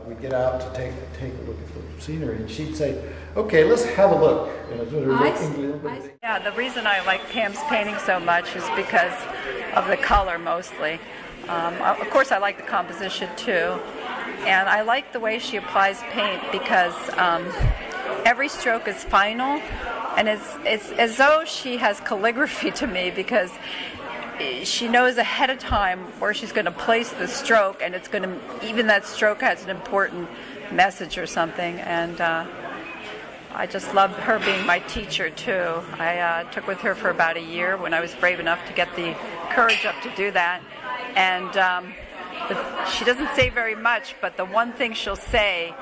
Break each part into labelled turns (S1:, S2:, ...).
S1: we'd get out to take a look at the scenery, and she'd say, "Okay, let's have a look."
S2: Yeah, the reason I like Pam's painting so much is because of the color mostly. Of course, I like the composition too, and I like the way she applies paint because every stroke is final, and it's as though she has calligraphy to me, because she knows ahead of time where she's going to place the stroke, and it's going to, even that stroke has an important message or something. And I just love her being my teacher too. I took with her for about a year when I was brave enough to get the courage up to do that. And she doesn't say very much, but the one thing she'll say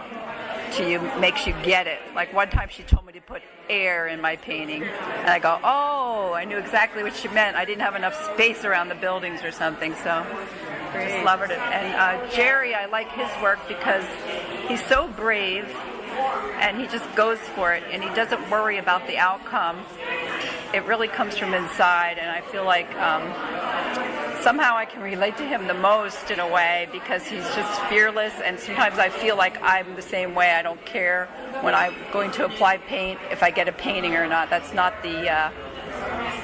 S2: to you makes you get it. Like one time she told me to put air in my painting, and I go, oh, I knew exactly what she meant. I didn't have enough space around the buildings or something, so I just loved it. And Jerry, I like his work because he's so brave, and he just goes for it, and he doesn't worry about the outcome. It really comes from inside, and I feel like somehow I can relate to him the most in a way, because he's just fearless, and sometimes I feel like I'm the same way. I don't care when I'm going to apply paint if I get a painting or not. That's not the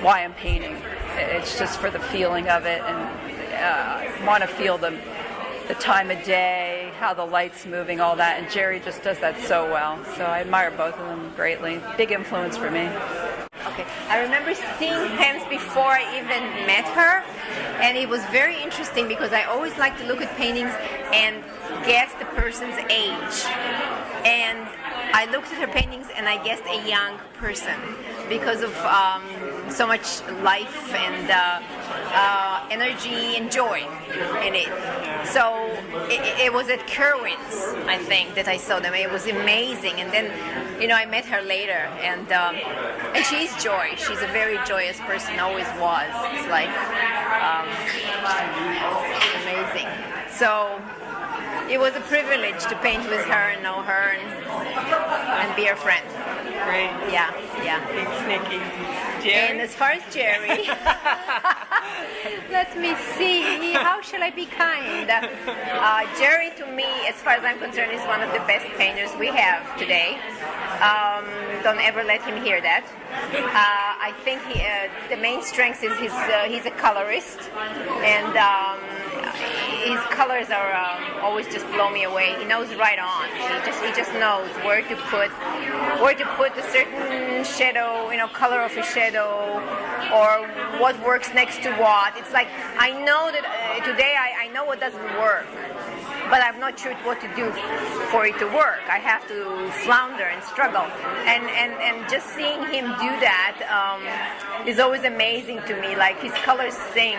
S2: why I'm painting. It's just for the feeling of it, and I want to feel the time of day, how the light's moving, all that, and Jerry just does that so well. So I admire both of them greatly. Big influence for me.
S3: Okay, I remember seeing Pam's before I even met her, and it was very interesting because I always like to look at paintings and guess the person's age. And I looked at her paintings and I guessed a young person because of so much life and energy and joy in it. So it was at Kerwin's, I think, that I saw them. It was amazing. And then, I met her later, and she's joy. She's a very joyous person, always was. It's like amazing. So it was a privilege to paint with her and know her and be her friend.
S4: Great.
S3: Yeah.
S4: Thanks, Nikki. Jerry?
S3: And as far as Jerry, let me see. How shall I be kind? Jerry, to me, as far as I'm concerned, is one of the best painters we have today. Don't ever let him hear that. I think the main strength is he's a colorist, and his colors are always just blow me away. He knows right on. He just knows where to put a certain shadow, color of a shadow, or what works next to what. It's like I know that today I know what doesn't work, but I'm not sure what to do for it to work. I have to flounder and struggle, and just seeing him do that is always amazing to me. Like his colors sing.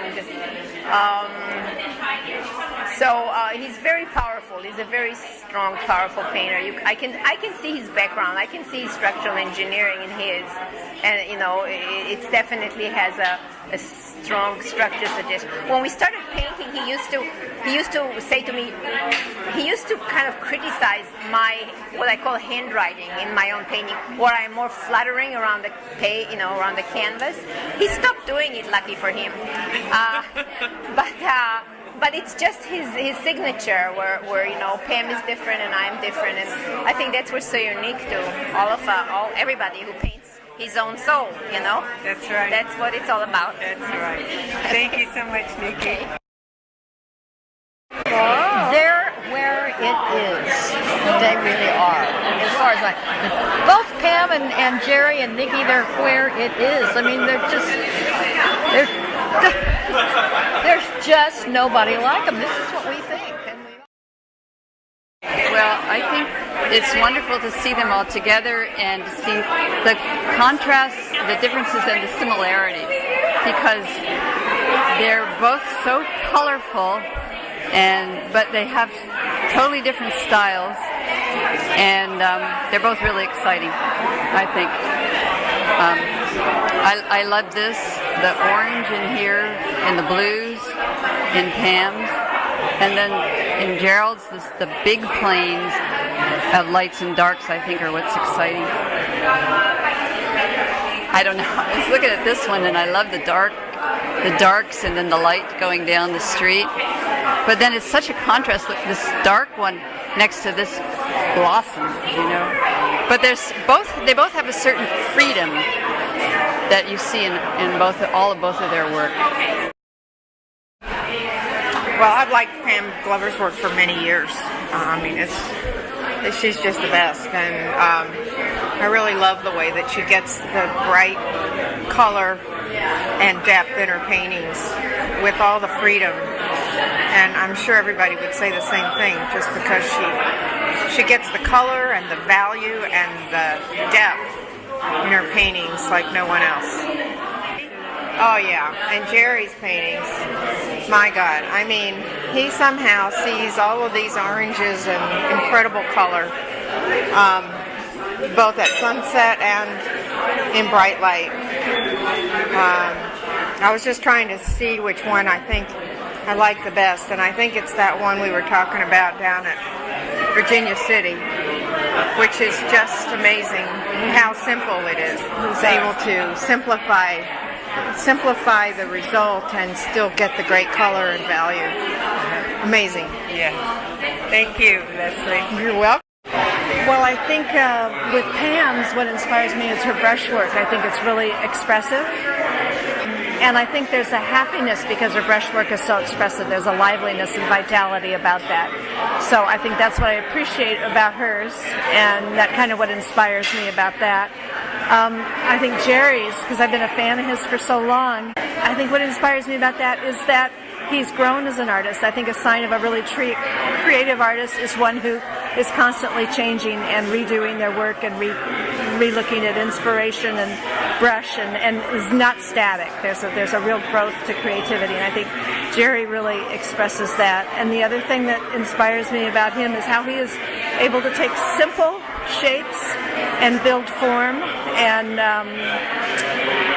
S3: So he's very powerful. He's a very strong, powerful painter. I can see his background. I can see structural engineering in his, and it definitely has a strong structure suggestion. When we started painting, he used to say to me, he used to kind of criticize my what I call handwriting in my own painting, where I'm more fluttering around the around the canvas. He stopped doing it, lucky for him. But it's just his signature, where Pam is different and I'm different, and I think that's what's so unique to everybody who paints his own soul.
S4: That's right.
S3: That's what it's all about.
S4: That's right. Thank you so much, Nikki.
S5: They're where it is. They really are. As far as both Pam and Jerry and Nikki, they're where it is. I mean, there's just nobody like them. This is what we think.
S2: Well, I think it's wonderful to see them all together and to see the contrasts, the differences, and the similarities, because they're both so colorful, but they have totally different styles, and they're both really exciting, I think. I love this, the orange in here, and the blues in Pam's, and then in Jerrold's, the big planes of lights and darks, I think, are what's exciting. I don't know. I was looking at this one, and I love the darks, and then the light going down the street. But then it's such a contrast. Look, this dark one next to this blossom, you know. But they both have a certain freedom that you see in both of their work.
S3: Well, I've liked Pam Glover's work for many years. I mean, she's just the best, and I really love the way that she gets the bright color and depth in her paintings with all the freedom. And I'm sure everybody would say the same thing, just because she gets the color and the value and the depth in her paintings like no one else. Oh yeah, and Jerry's paintings, my God. I mean, he somehow sees all of these oranges and incredible color, both at sunset and in bright light. I was just trying to see which one I think I like the best, and I think it's that one we were talking about down at Virginia City, which is just amazing how simple it is. He's able to simplify the result and still get the great color and value. Amazing.
S4: Yeah. Thank you, Leslie.
S3: You're welcome.
S6: Well, I think with Pam's, what inspires me is her brushwork. I think it's really expressive. And I think there's a happiness because her brushwork is so expressive. There's a liveliness and vitality about that. So I think that's what I appreciate about hers, and that kind of what inspires me about that. I think Jerry's, because I've been a fan of his for so long, I think what inspires me about that is that he's grown as an artist. I think a sign of a really creative artist is one who is constantly changing and redoing their work and re-looking at inspiration and brush and is not static. There's a real growth to creativity, and I think Jerry really expresses that. And the other thing that inspires me about him is how he is able to take simple shapes and build form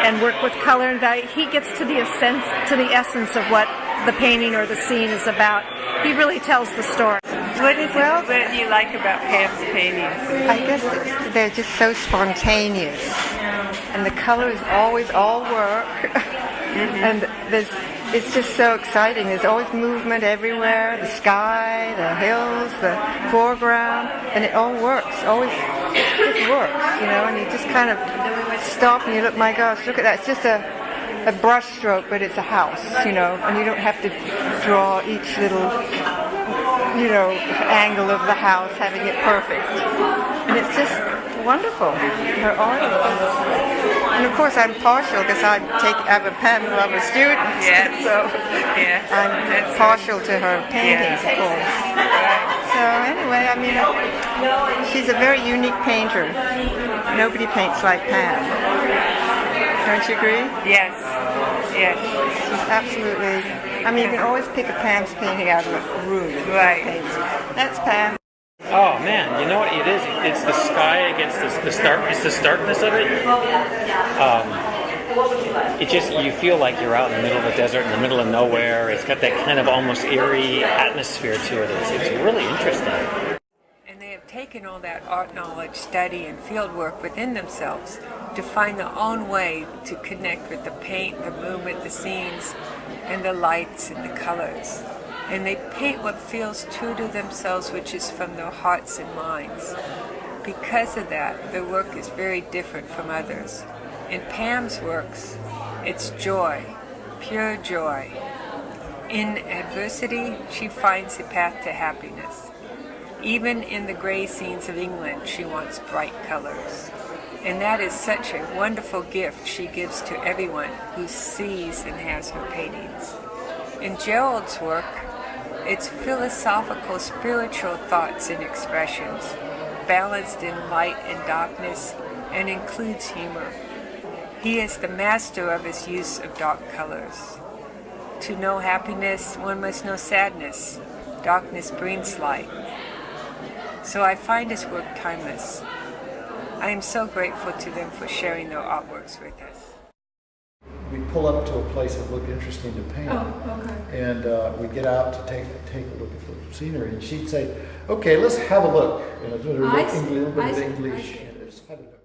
S6: and work with color and value. He gets to the essence of what the painting or the scene is about. He really tells the story.
S4: What do you like about Pam's paintings?
S7: I guess they're just so spontaneous, and the colors always all work, and it's just so exciting. There's always movement everywhere, the sky, the hills, the foreground, and it all works, always just works, you know, and you just kind of stop and you look, my gosh, look at that, it's just a brush stroke, but it's a house, you know, and you don't have to draw each little, you know, angle of the house, having it perfect. And it's just wonderful. Her art is just... And of course I'm partial because I'm a Pam Glover student, so I'm partial to her paintings, of course. So anyway, I mean, she's a very unique painter. Nobody paints like Pam. Don't you agree?
S4: Yes. Yes.
S7: She's absolutely... I mean, you can always pick a Pam's painting out of a room.
S4: Right.
S7: That's Pam.
S8: Oh man, you know what it is? It's the sky against the starkness of it. It just, you feel like you're out in the middle of the desert, in the middle of nowhere. It's got that kind of almost eerie atmosphere to it. It's really interesting.
S4: And they have taken all that art knowledge, study, and field work within themselves to find their own way to connect with the paint, the movement, the scenes, and the lights and the colors. And they paint what feels true to themselves, which is from their hearts and minds. Because of that, their work is very different from others. In Pam's works, it's joy, pure joy. In adversity, she finds the path to happiness. Even in the grey scenes of England, she wants bright colors. And that is such a wonderful gift she gives to everyone who sees and has her paintings. In Jerrold's work, it's philosophical, spiritual thoughts and expressions, balanced in light and darkness, and includes humor. He is the master of his use of dark colors. To know happiness, one must know sadness. Darkness brings light. So I find his work timeless. I am so grateful to them for sharing their artworks with us.
S1: We pull up to a place that looked interesting to paint, and we'd get out to take a look at the scenery, and she'd say, "Okay, let's have a look." And a little bit of English. Let's have a look.